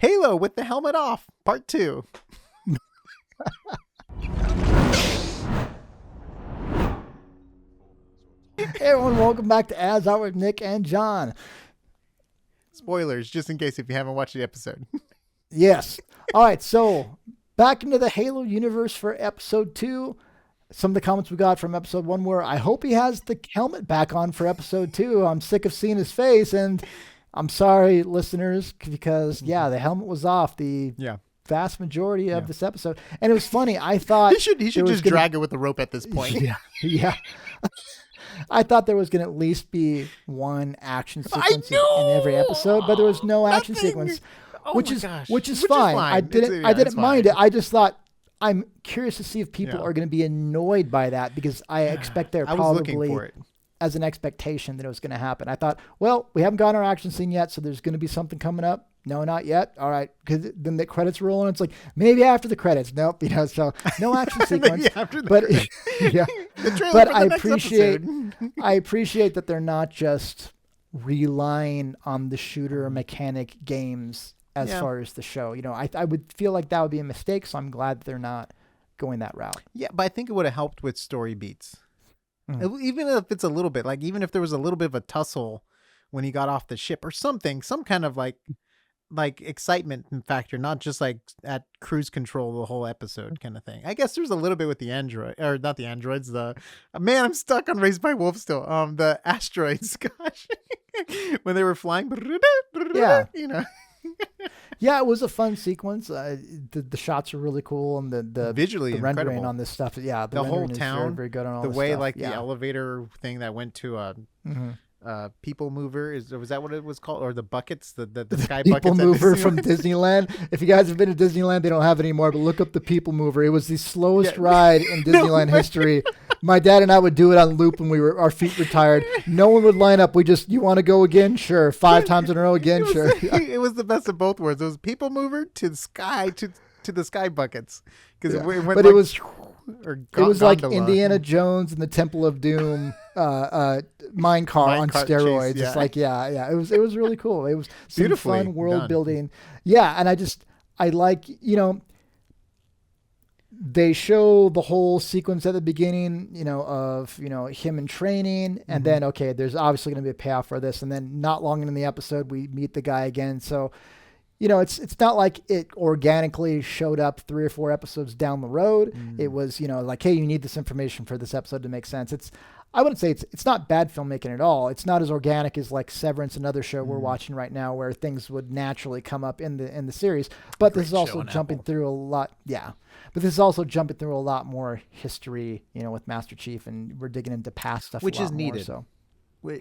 Halo with the helmet off, part 2. Hey everyone, welcome back to AsArt with Nick and John. Spoilers, just in case if you haven't watched the episode. Yes. All right, so back into the Halo universe for episode 2. Some of the comments we got from episode 1 were, I hope he has the helmet back on for episode 2. I'm sick of seeing his face, and I'm sorry, listeners, because, the helmet was off the vast majority of this episode. And it was funny. I thought he should just drag it with a rope at this point. Yeah. I thought there was going to at least be one action sequence in every episode, but there was no action sequence, which is fine. I didn't mind it. I just thought, I'm curious to see if people are going to be annoyed by that, because I expect they're probably as an expectation that it was going to happen. I thought, well, we haven't gotten our action scene yet, so there's going to be something coming up. No, not yet. All right. Because then the credits roll and it's like, maybe after the credits. Nope. So no action sequence. But I appreciate that they're not just relying on the shooter mechanic games as far as the show. I would feel like that would be a mistake. So I'm glad that they're not going that route. Yeah, but I think it would have helped with story beats. Even if it's a little bit, like even if there was a little bit of a tussle when he got off the ship or something, some kind of like excitement factor, not just like at cruise control the whole episode kind of thing. I guess there's a little bit with the android, or not the androids, I'm stuck on Raised by Wolves still. The asteroids, gosh, when they were flying, Yeah, it was a fun sequence. The shots are really cool, and the visually the rendering incredible on this stuff. Yeah, the whole town, very, very good on all the this way stuff. the elevator thing that went to people mover, was that what it was called, or the buckets, the sky people buckets mover from Disneyland. If you guys have been to Disneyland, they don't have it anymore, but look up the people mover. It was the slowest ride in Disneyland history. My dad and I would do it on loop when our feet were tired. No one would line up. You want to go again? Sure. 5 times in a row again? Sure. It was the best of both worlds. It was people mover to the sky, to the sky buckets. It was like Indiana Jones and the Temple of Doom mine car on steroids. Chase, It's it was really cool. It was some fun world building. Yeah, and I like, they show the whole sequence at the beginning, of, him in training, and then, there's obviously going to be a payoff for this, and then not long into the episode, we meet the guy again. So, it's not like it organically showed up 3 or 4 episodes down the road. It was, like, hey, you need this information for this episode to make sense. I wouldn't say it's not bad filmmaking at all. It's not as organic as like Severance, another show we're watching right now, where things would naturally come up in the series. But this is also jumping through a lot. Yeah. But this is also jumping through a lot more history, with Master Chief, and we're digging into past stuff, which is needed. More,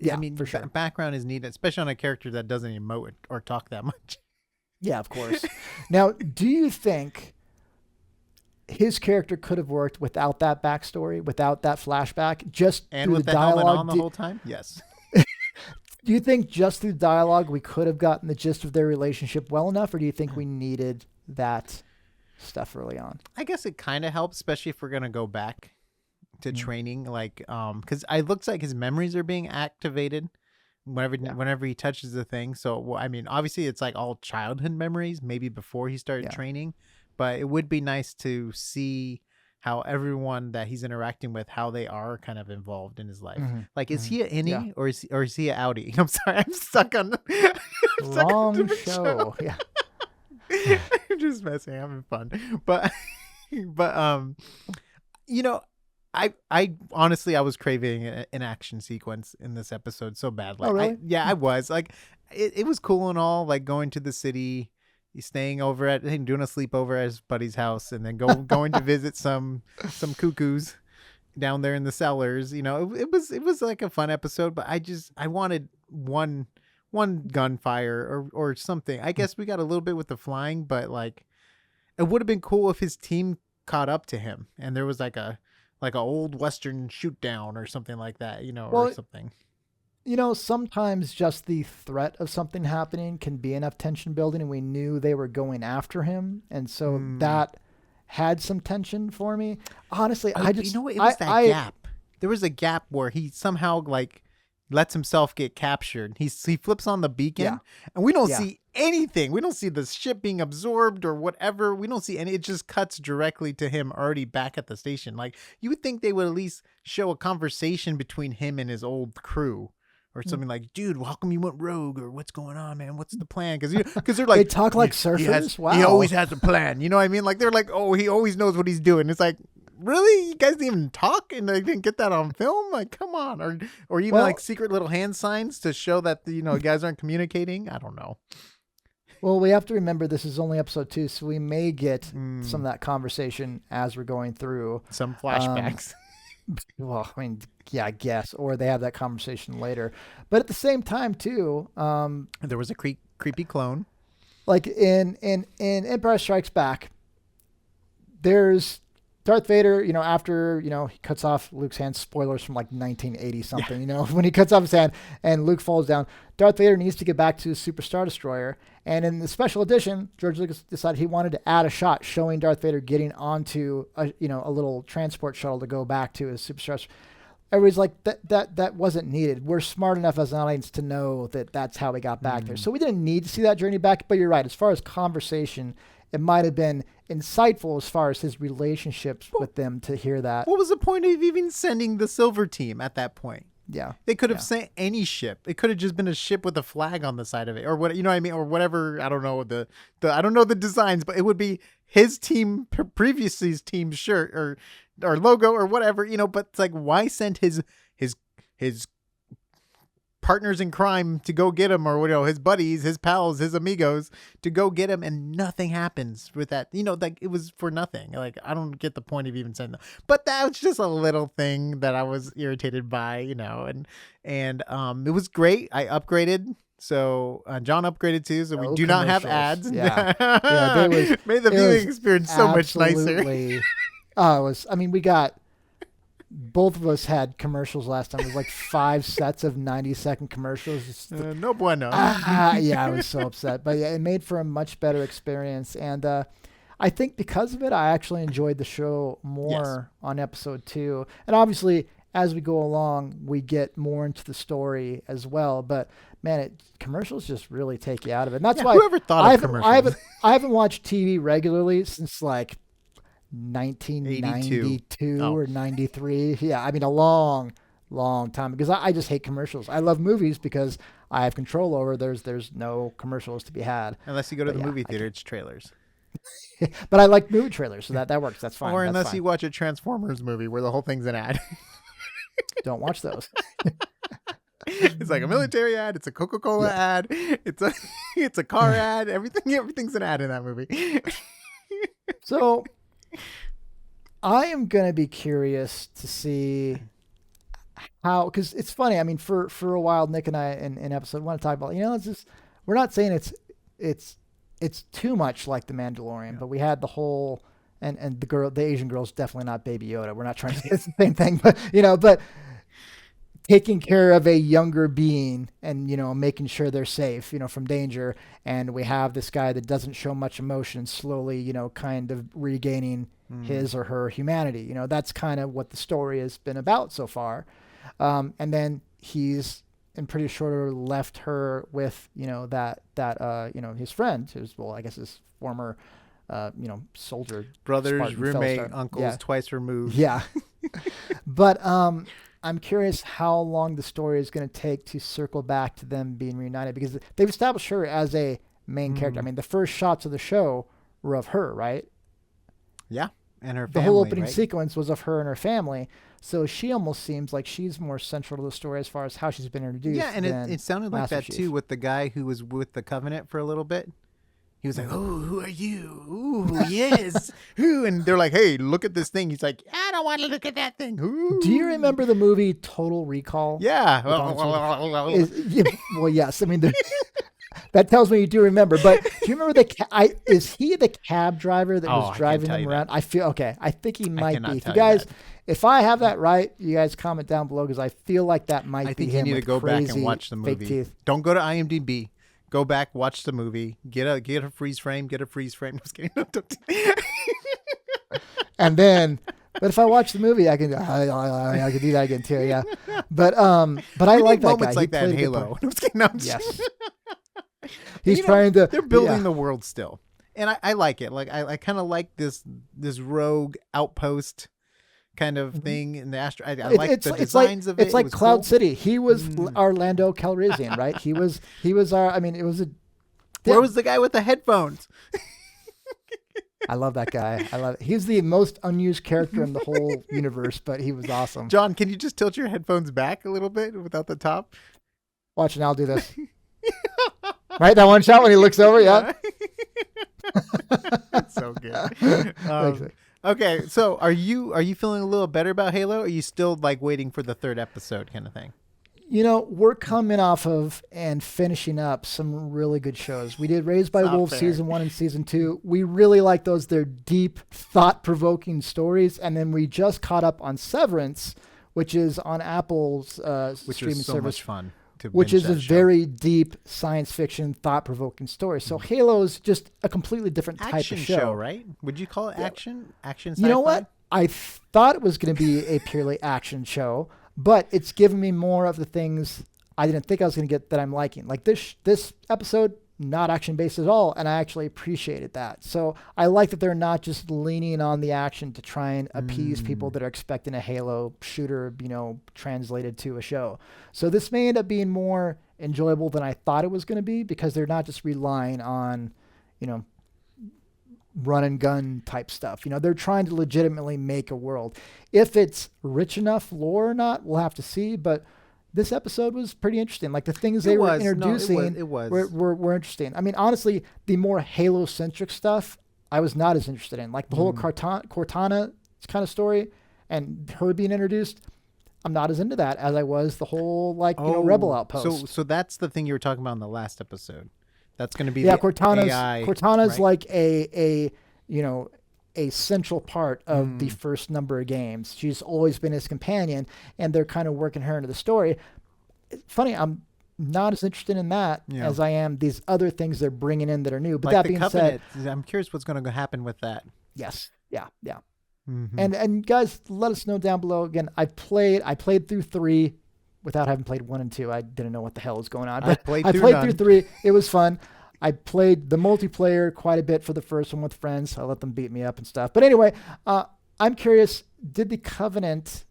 so. I mean, for sure. Background is needed, especially on a character that doesn't emote or talk that much. Yeah, of course. Now, do you think his character could have worked without that backstory, without that flashback, just and through with the dialogue helmet on the whole time? Yes. Do you think just through dialogue we could have gotten the gist of their relationship well enough, or do you think we needed that stuff early on? I guess it kind of helps, especially if we're going to go back to training, because it looks like his memories are being activated whenever he touches the thing. So, I mean, obviously it's like all childhood memories, maybe before he started training, but it would be nice to see how everyone that he's interacting with, how they are kind of involved in his life. Like, is he an innie or is he an outie? I'm sorry, I'm stuck on wrong show. Yeah. I'm just messing, having fun. But I honestly, I was craving an action sequence in this episode so bad. Like, really? I was like, it was cool and all, like going to the city, staying over doing a sleepover at his buddy's house, and then going to visit some cuckoos down there in the cellars. It was like a fun episode, but I wanted one gunfire or something. I guess we got a little bit with the flying, but like, it would have been cool if his team caught up to him and there was like a old Western shoot down or something like that, or something. Sometimes just the threat of something happening can be enough tension building, and we knew they were going after him. And so that had some tension for me. Honestly, it was that gap. There was a gap where he somehow lets himself get captured. He flips on the beacon, Yeah. and we don't Yeah. see anything. We don't see the ship being absorbed or whatever. We don't see any. It just cuts directly to him already back at the station. Like, you would think they would at least show a conversation between him and his old crew. Or something like, dude, how come you went rogue? Or what's going on, man? What's the plan? Because they're like, They talk like surfers? Wow. He always has a plan. You know what I mean? Like, they're like, oh, he always knows what he's doing. It's like, really? You guys didn't even talk and they didn't get that on film? Like, come on. Or even like secret little hand signs to show that, guys aren't communicating. I don't know. Well, we have to remember this is only episode 2, so we may get some of that conversation as we're going through. Some flashbacks. Well, I mean, yeah, I guess. Or they have that conversation later. But at the same time, too, there was a creepy clone. Like in Empire Strikes Back, there's Darth Vader, after, he cuts off Luke's hand, spoilers from like 1980 something, when he cuts off his hand and Luke falls down, Darth Vader needs to get back to his Super Star Destroyer. And in the special edition, George Lucas decided he wanted to add a shot showing Darth Vader getting onto a little transport shuttle to go back to his Super Star Destroyer. Everybody's like, that wasn't needed. We're smart enough as an audience to know that that's how we got back there. So we didn't need to see that journey back, but you're right. As far as conversation, it might have been insightful as far as his relationships with them to hear that. What was the point of even sending the Silver Team at that point? Yeah. They could have sent any ship. It could have just been a ship with a flag on the side of it or what, you know what I mean? Or whatever. I don't know I don't know the designs, but it would be his team, previously team's shirt or logo or whatever, but it's like, why send his partners in crime to go get him, or his buddies, his pals, his amigos to go get him, and nothing happens with that. Like, it was for nothing. Like, I don't get the point of even sending them. But that was just a little thing that I was irritated by, and it was great. I upgraded. So John upgraded too, so we do not have ads. Yeah, made the viewing experience so much nicer. We got. Both of us had commercials last time. It was like 5 sets of 90-second commercials. No bueno. Yeah, I was so upset. But yeah, it made for a much better experience. And I think because of it, I actually enjoyed the show more on episode 2. And obviously, as we go along, we get more into the story as well. But man, commercials just really take you out of it. And that's why whoever thought of commercials. I haven't watched TV regularly since like 1992 or 93. Yeah, I mean a long time, because I just hate commercials. I love movies because I have control over. There's no commercials to be had unless you go to the movie theater. It's trailers. But I like movie trailers, so that works. That's fine. Or that's unless fine. You watch a Transformers movie where the whole thing's an ad. Don't watch those. It's like a military ad. It's a Coca-Cola ad. It's a car ad. Everything's an ad in that movie. So I am going to be curious to see how, because it's funny. I mean, for a while, Nick and I in episode 1 talked about, it's just, we're not saying it's too much like The Mandalorian, but we had the whole, and the Asian girl's definitely not Baby Yoda. We're not trying to say it's the same thing, but taking care of a younger being and, making sure they're safe, from danger. And we have this guy that doesn't show much emotion, slowly, kind of regaining his or her humanity. That's kind of what the story has been about so far. And then he's, in pretty short order, left her with, his friend, who's, I guess his former, soldier. Brothers, Spartan roommate, uncles, twice removed. Yeah. But, I'm curious how long the story is going to take to circle back to them being reunited, because they've established her as a main character. I mean, the first shots of the show were of her, right? Yeah, and her family. The whole opening sequence was of her and her family, so she almost seems like she's more central to the story as far as how she's been introduced. Yeah, and it sounded like that too with the guy who was with the Covenant for a little bit. He was like, "Oh, who are you? Ooh, yes, who?" And they're like, "Hey, look at this thing." He's like, "I don't want to look at that thing." Ooh. Do you remember the movie Total Recall? Yeah. Well, yes. I mean, that tells me you do remember. But do you remember is he the cab driver that was driving them around? I feel okay. I think he might be. If you guys, if I have that right, you guys comment down below, because I feel like that might be him. I think you need to go back and watch the movie. Don't go to IMDb. Go back, watch the movie, get a freeze frame, No, just kidding. And then But if I watch the movie, I can do that again too. Yeah, but I We like need that moments guy. like that in Halo. I'm just kidding. No, I'm just- Yes, he's You know, trying to. They're building yeah. the world still, and I like it. Like I kind of like this rogue outpost kind of thing in the Astro. I like the designs of it. It's like was Cloud cool. City. He was our Lando Calrissian, right? He was our. I mean, it was a. Where was the guy with the headphones? I love that guy. I love it. He's the most unused character in the whole universe, but he was awesome. John, can you just tilt your headphones back a little bit without the top? Watch, and I'll do this. Right, that one shot when he looks over, yeah. That's so good. Okay, so are you feeling a little better about Halo? Or are you still like waiting for the third episode kind of thing? We're coming off of and finishing up some really good shows. We did Raised by Not Wolves fair. season 1 and season 2. We really like those. They're deep, thought-provoking stories. And then we just caught up on Severance, which is on Apple's Which streaming was so service. much fun. Which binge is a that show. very deep science fiction, thought-provoking story. So Halo's just a completely different type action of show. right? Would you call it action? Action. You know sci-fi? what? I thought it was going to be a purely action show, but it's given me more of the things I didn't think I was going to get that I'm liking. Like this episode, not action-based at all, and I actually appreciated that. So I like that they're not just leaning on the action to try and appease people that are expecting a Halo shooter, translated to a show. So this may end up being more enjoyable than I thought it was going to be because they're not just relying on, run and gun type stuff. They're trying to legitimately make a world. If it's rich enough lore or not, we'll have to see, but this episode was pretty interesting. Like the things they were introducing were interesting. I mean, honestly, the more Halo-centric stuff, I was not as interested in. Like the whole Cortana kind of story and her being introduced, I'm not as into that as I was the whole Rebel Outpost. So that's the thing you were talking about in the last episode. That's going to be Cortana's AI, Cortana's right? like a central part of the first number of games. She's always been his companion, and they're kind of working her into the story. It's funny, I'm not as interested in that as I am these other things they're bringing in that are new. But like that the being Covenant, said, I'm curious what's going to happen with that. yes, yeah. Mm-hmm. And guys, let us know down below. Again, I played through 3 without having played 1 and 2. I didn't know what the hell was going on. But I played through 3. It was fun. I played the multiplayer quite a bit for the first one with friends. I let them beat me up and stuff. But anyway, I'm curious, did the Covenant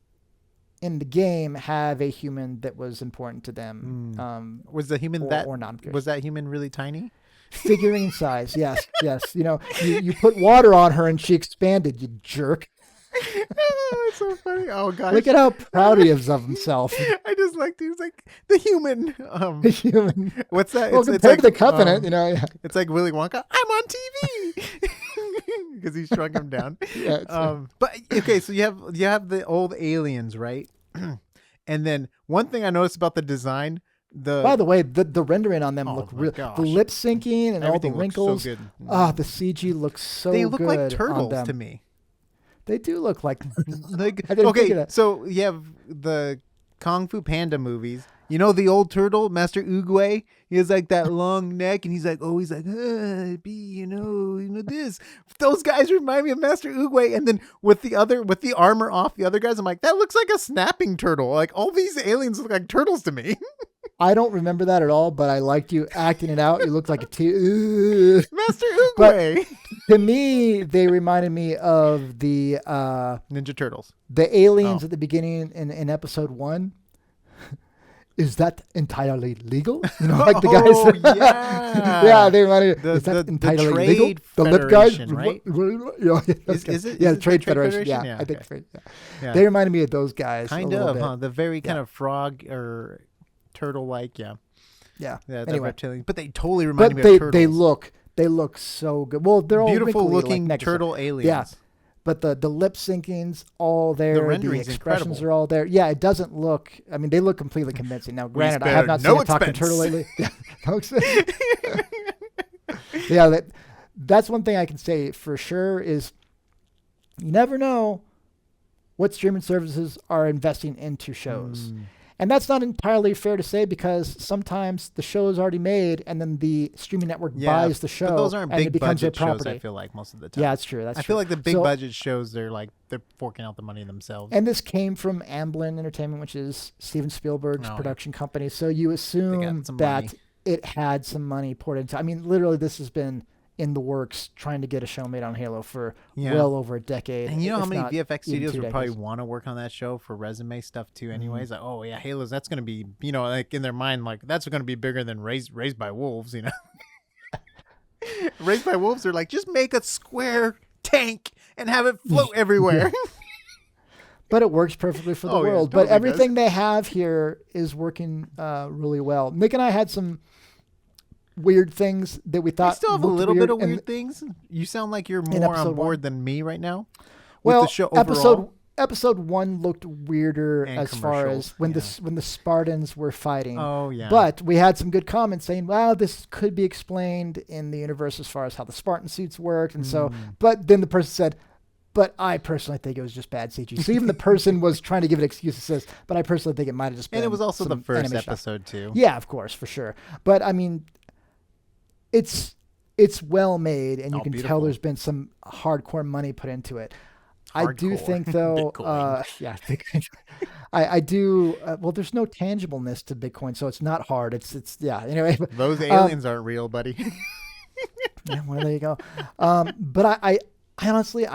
in the game have a human that was important to them? Was the human or not? Was that human really tiny? Figurine size, yes. You put water on her and she expanded, you jerk. Oh, it's so funny. Oh gosh. Look at how proud he is of himself. I just liked he was like the human. The human. What's that? Well, compared to the Covenant, It's like Willy Wonka. I'm on TV because he shrunk him down. But okay, so you have the old aliens, right? And then one thing I noticed about the design. By the way, the rendering on them look real. Gosh. The lip syncing and Everything all the wrinkles. looks so good. The CG looks so good. They look like on turtles them. to me. They do look like. Like, I didn't think of okay, that. so you have the Kung Fu Panda movies. You know the old turtle, Master Oogway? He has like that long neck and he's like this. Those guys remind me of Master Oogway. And then with the armor off the other guys, I'm like, that looks like a snapping turtle. Like all these aliens look like turtles to me. I don't remember that at all, but I liked you acting it out. You looked like Master Oogway. But to me, they reminded me of the Ninja Turtles. The aliens at the beginning in episode 1. Is that entirely legal? Like the guys. Yeah. They reminded me. Is that entirely legal? The lip guys, right? Is it? Yeah, the the Trade Federation. Yeah, I think. Yeah. They reminded me of those guys. Kind a little of, bit. huh? The very kind of frog or turtle-like, Yeah. The Anyway. reptilian. But they totally remind me But of turtles. they look so good. Well, they're all beautiful wrinkly, looking like turtle aliens. Yeah. But the lip syncing's all there. The rendering's expressions incredible. are all there. Yeah, it doesn't look. I mean, they look completely convincing. Now, granted, I have not spared seen no a talking expense. turtle lately. Yeah, no expense. Yeah, that's one thing I can say for sure is you never know what streaming services are investing into shows. And that's not entirely fair to say because sometimes the show is already made and then the streaming network buys the show but those aren't and it big becomes their budget shows, property. I feel like, most of the time. Yeah, it's true. That's I true. feel like the big So- budget shows, they're forking out the money themselves. And this came from Amblin Entertainment, which is Steven Spielberg's production company. So you assume that money. it had some money poured into. I mean, literally, this has been in the works trying to get a show made on Halo for well over a decade. And you know how if many not VFX even studios 2 would probably decades. want to work on that show for resume stuff too anyways? Like, oh yeah, Halo's, that's going to be, like in their mind, like that's going to be bigger than Raised by Wolves, Raised by Wolves are like, just make a square tank and have it float everywhere. But it works perfectly for the Oh, yeah, world. it totally But everything they have here is working really well. Nick and I had some weird things that we I thought still have a looked little bit of in- weird things. You sound like you're in more on episode board one. than me right now. Well, with the show overall. episode 1 looked weirder And as far as commercials, when the Spartans were fighting. Oh yeah. But we had some good comments saying, "Wow, this could be explained in the universe as far as how the Spartan suits worked." And so, but then the person said, "But I personally think it was just bad CG." So even the person was trying to give it excuses. Says, "But I personally think it might have just been." and it was also the some first animation." episode too. Yeah, of course, for sure. But I mean, it's well made, and you Oh, can tell beautiful. there's been some hardcore money put into it. I do Hardcore. think, though, Bitcoin. Bitcoin. I do. Well, there's no tangibleness to Bitcoin, so it's not hard. It's yeah. Anyway, Those aliens aren't real, buddy. yeah, well, there you go. But I honestly,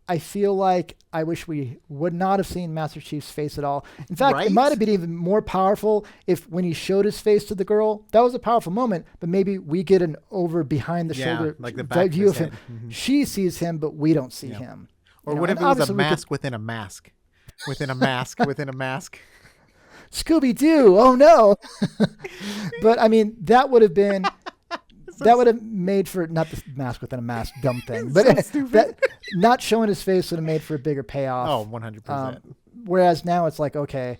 I feel like I wish we would not have seen Master Chief's face at all. In fact, Right? it might have been even more powerful if when he showed his face to the girl, that was a powerful moment, but maybe we get an over behind the Yeah, shoulder like the back of view his of him. head. Mhm. She sees him, but we don't see Yeah. him. Or You know, what if and it was a obviously we could- mask within a mask? Within a mask, within a mask. Scooby-Doo, oh no. But I mean, that would have been that would have made for not the mask within a mask dumb thing, but So stupid. that not showing his face would have made for a bigger payoff. Oh, 100%. Whereas now it's like, okay,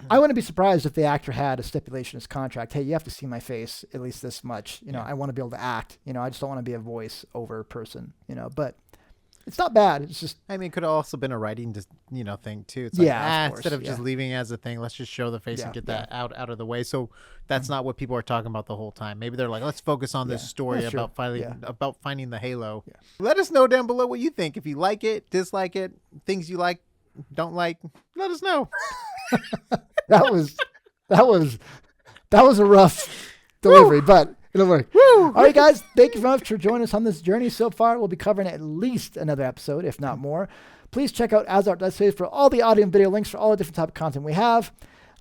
I wouldn't be surprised if the actor had a stipulation in his contract. Hey, you have to see my face at least this much. You know, I want to be able to act. You know, I just don't want to be a voice over person. You know, but it's not bad. It's just I mean, it could have also been a writing, thing too. It's like, Yeah, of instead of course, just yeah. leaving it as a thing, let's just show the face and Yeah, get that out of the way. So that's not what people are talking about the whole time. Maybe they're like, let's focus on this Yeah, story that's true. about finding the Halo. Yeah. Let us know down below what you think. If you like it, dislike it, things you like, don't like, let us know. that was a rough delivery, but it'll work. All right, guys, thank you very much for joining us on this journey so far. We'll be covering at least another episode, if not more. Please check out AsArt.space for all the audio and video links for all the different type of content we have.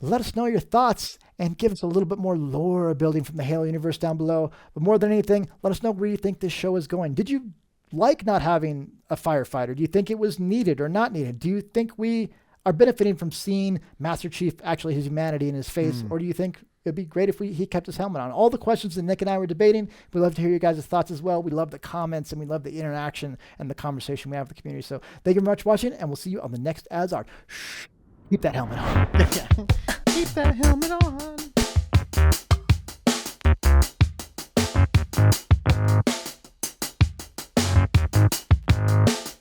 Let us know your thoughts and give us a little bit more lore building from the Halo universe down below. But more than anything, let us know where you think this show is going. Did you like not having a firefighter? Do you think it was needed or not needed? Do you think we are benefiting from seeing Master Chief actually his humanity in his face? Or do you think it'd be great if he kept his helmet on? All the questions that Nick and I were debating, we love to hear your guys' thoughts as well. We love the comments and we love the interaction and the conversation we have with the community. So thank you very much for watching, and we'll see you on the next AsArt. Shh, keep that helmet on. Keep that helmet.